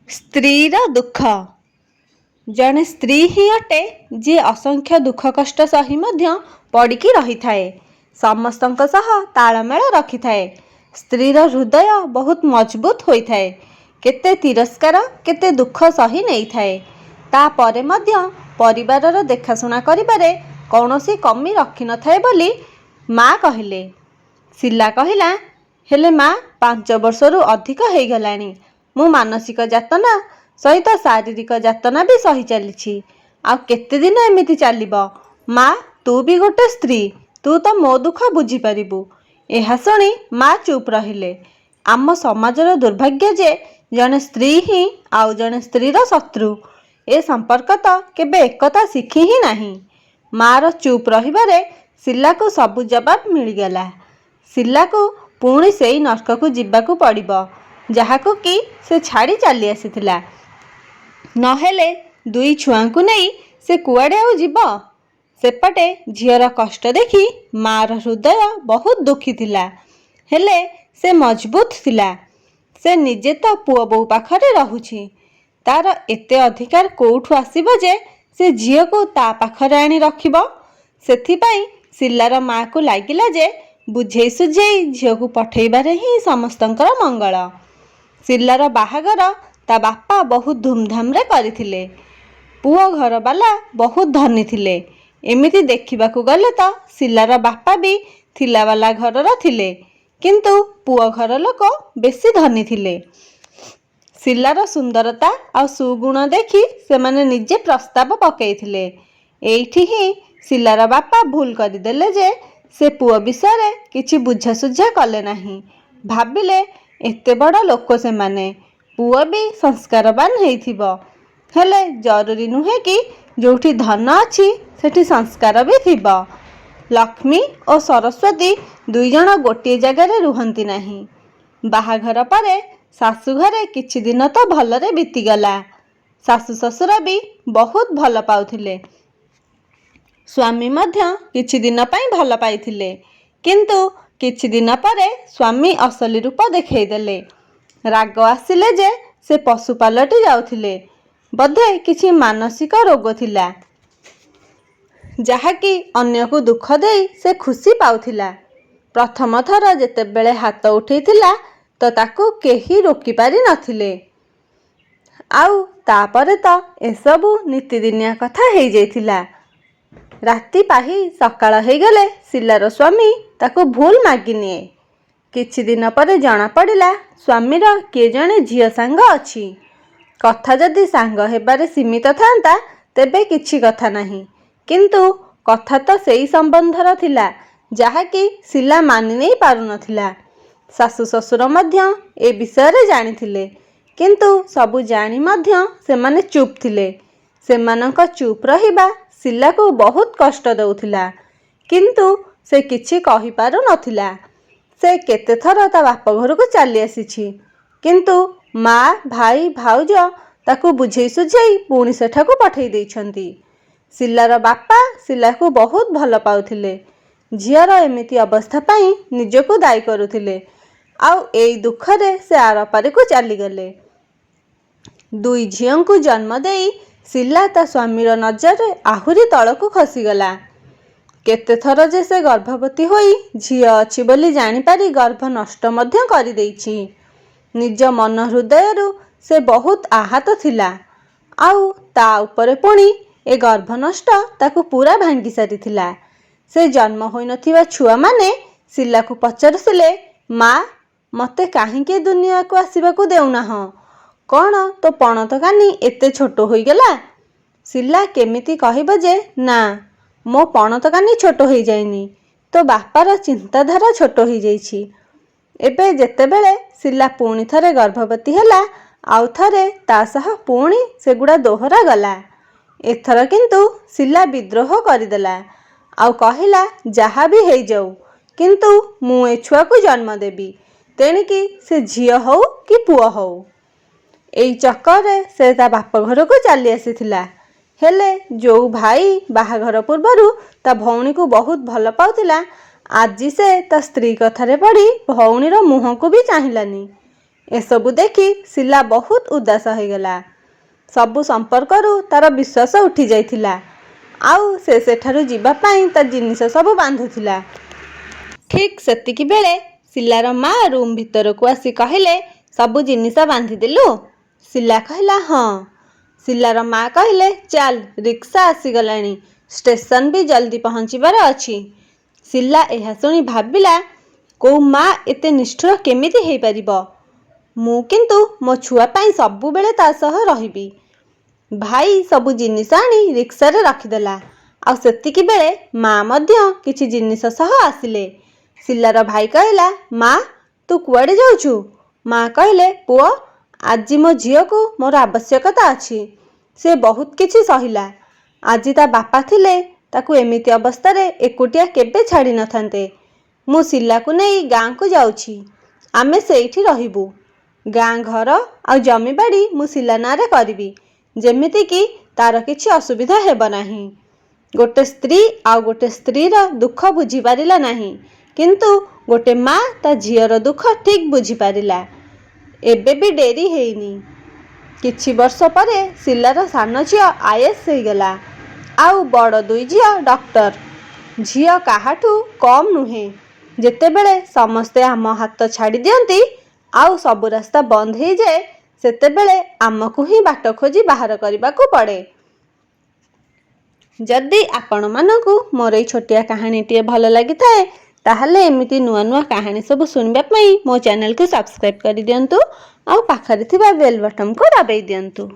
स्त्रीर दुख जड़े स्त्री ही अटे जी असंख्य दुख कष्ट सही पड़िकी रही थाए समस्तंक सह तालमेल रखी थाए। स्त्रीर हृदय बहुत मजबूत होता है। केते तिरस्कार केते दुख सही नहीं थाए। तापरे मध्य परिवारर देखाशुना करिबारे कौनसी कमी रखी न थाए बोली माँ कहले। सिला कहला हेले माँ 5 वर्षरु अधिक हो गलानी मु मानसिक यातना सहित शारीरिक यातना भी सही चली आ केते दिन एमिति चलिबो। माँ तू भी गोटे स्त्री तू तो मो दुख बुझी पारिबु। एहा शुणी माँ चुप रहिले। आम समाजर दुर्भाग्य जे जने स्त्री ही आउ जने स्त्रीर शत्रु। ए संपर्क तो केबे एकता शिखी ही नाही। मार चुप रहिबारे सिला को सबु जवाब मिलगला। सिला को पुणी सेई नर्क को जिबाकू पड़िबो जहाकू कि से छाड़ी चली आसीथिला। नहेले दुई छुआंकू नहीं से कुआड़े आउ जीव। सेपटे झीर कष्ट देखी मार हृदय बहुत दुखी थिला। हेले से मजबूत थिला। से निजे तो पुओ बो पाखरे रहुछि तार एते अधिकार कोठु आसीबो जे से झील को ता पाखरे आनी रखिबो। सेथिपाई सिल्लार माँ को लागिला जे बुझेई सुझेई झील को पठेइबारे ही समस्तंकर मंगल। सिल्लार बाहागर ता बापा बहुत धूमधाम रे करिथिले। पुओ घर बाला बहुत धनी थिले। एमिति देखिबाकू गले तो सिल्लार बापा भी थिला वाला घरर थिले किंतु पुओ घर लोक बेसी धनी थिले। सिल्लार सुंदरता और सुगुण देखी से माने निजे प्रस्ताव पकईथिले। एइठी ही सिल्लार बापा भूल करदेले जे से पुओ विषय किछि बुझासुझा कले नाही। भाबिले एते बड़ लोक से माने पुओ भी संस्कारवान हेइथिबो। हेले जरूरी नुहे कि जोठी धन अछि सेठी संस्कार भी थिबो। लक्ष्मी और सरस्वती दुई जण गोटे जगार रुहंती नाही। बाहाघर परे सासु घरे किछि दिन तो भलरे बीतीगला। सासु ससुर भी बहुत भल पाउथिले। स्वामी मध्य किछि दिन पई भल पाइथिले किंतु किछि दिन परे स्वामी असली रूप देखै देले। राग आसिले जे से पशु पालटी जाउथिले। बधे किछि मानसिक रोग थिला जहाकि अन्य को दुख देई से खुशी पाउथिला। प्रथम थर जेतेबेले हाथ उठेइथिला तो ताकू केही रोकी पारि नथिले। आउ तापरे तो एसबु नीतिदिनिया कथा हेइ जाइथिला। राति पाही सकाळ हेगले सिल्लार स्वामी ताकू भूल मागिनिए। किछि दिन परे जना पड़िला स्वामीर किए जणे झियो सांग अछि। कथा जदि सांग हेबारे सीमित थांता तेबे किछि कथा नाही किंतु कथा तो सेई संबंधर थिला जहाकि सिला मानि नहीं पारु नथिला। सासु ससुर मध्य ए विषय रे जानिथिले किंतु सबु जानी मध्य सेमाने चुप थिले। सेमानक चुप रहिबा सिला को बहुत कष्ट दउथिला किंतु से किछि कहि पारु नथिला। से केते थर ता बाप घर को चली आसीछि किंतु माँ भाई भाउज ताकू बुझेई सुझेई पुणी सेठाकू पठेई देइछंती। सिल्लार बापा सिला को बहुत भल पाउथिले। झियर एमिति अवस्था पाई निजको दायी करुथिले। आउ एई दुखरे से आरपारी को चली गले। दुई झियंकु जन्म देई सिला ता स्वामीर नजर आहुरी तळकू खसीगला। केते थर जे से गर्भवती होई झियो अछि बोली जानी पारी गर्भ नष्ट मध्य करि देइछि। निज मन हृदयरु से बहुत आहत थिला। आउ ता उपरे पुणी ए गर्भ नष्ट ताकू पूरा भांगी सारिथिला। से जन्म होई नथिबा छुआ माने सिला को पचारुसिले माँ मते काहींके दुनिया को आसीबाकू देउना ह कौन तो पणत कानी एते छोट होई गेला। सिला केमिति कहिबो जे ना मो पणत कानी छोट होई जाइनी तो बापार चिंताधारा छोट होई जाइछि। एबे जेतेबेले सिला पुणी थरे गर्भवती हैला आउ थरे ता सह पुणी सेगुड़ा दोहरा गला। एथर किंतु सिला विद्रोह करिदेला आउ कहिला जहा भी हेइ जाऊ किंतु मु ए छुआ को जन्म देबी तेणिकी से झियो हौ कि पुओ हौ। एई चक्कर से ता बाप घर को चली आसीथिला। हेले जो भाई बाहाघर पूर्वरु ता भौणी को बहुत भल पाउथिला आज से ता स्त्री कथारे पड़ी भौणीर मुह को भी चाहिलानी। एसबु देखि शिला बहुत उदास होगला। सबु संपर्करू तार विश्वास उठी जाइथिला। आउ से सेठारु जीवा पाई ता जिनिस सब बांधुथिला। ठीक सेतिकी बेले शिलार माँ रूम भितर को आसी कहले, सबु जिनिस बांधि देलु? शिला कहला हाँ। शिलार माँ कहले, चल रिक्शा आसीगलानी, स्टेशन भी जल्दी पहुँचबार अछि। शिला एहा सुनी भाबिला, को माँ एते निष्ठुर केमिति हेई परिबो? मु किंतु मो छुआ पाई सबु बेले ता सह रहिबी। भाई सबु जिनिस आनी रिक्शा रे रखिदेला। आ सेतिकी बेले माँ मध्य किछि जिनिस सह आसिले। शिलार भाई कहला, माँ तू कुआडे जाउछु? माँ कहले, पुओ आजि मो झियो को मोर आवश्यकता अछि। से बहुत किछि सहिला। आजि ता बापा थिले ताकू एमिति अवस्था रे एकुटिया केबे छाड़ी नथान्ते। मु शिला को नै गाँ को जाउछि। आमे सेठी रहिबु। गाँ घर आ जमी बाड़ी मु शिला नारे करिबी, जेमिति कि तार किछि असुविधा हेबो नाही। गोटे स्त्री आ गोटे स्त्री रो दुख बुझी पारिला नाही, किंतु गोटे माँ ता झियर दुख ठीक बुझी पारिला। एबे भी डेरी हेइनी। किछि वर्ष परे शिलार सान झियो आईएएस हेगला। आउ बड़ दुई झियो डॉक्टर। झियो काहाठू कम नुहे। जेतेबेले समस्ते आम हाथ छाड़ी दियंती आउ सबु रास्ता बंद हो जाए, सेतेबेले आमकु ही बाट खोजी बाहर करबाकू पड़े। जदि आपण मानकू मोर ए छोटिया कहानीटी भल लगी थाए, ताहले एमिति नुआ नुआ कहानी सब सुनबा पई मो चैनल को सब्सक्राइब कर दियंतु। आउ पाखरे थिबा बेल बटन को दबाई दियंतु।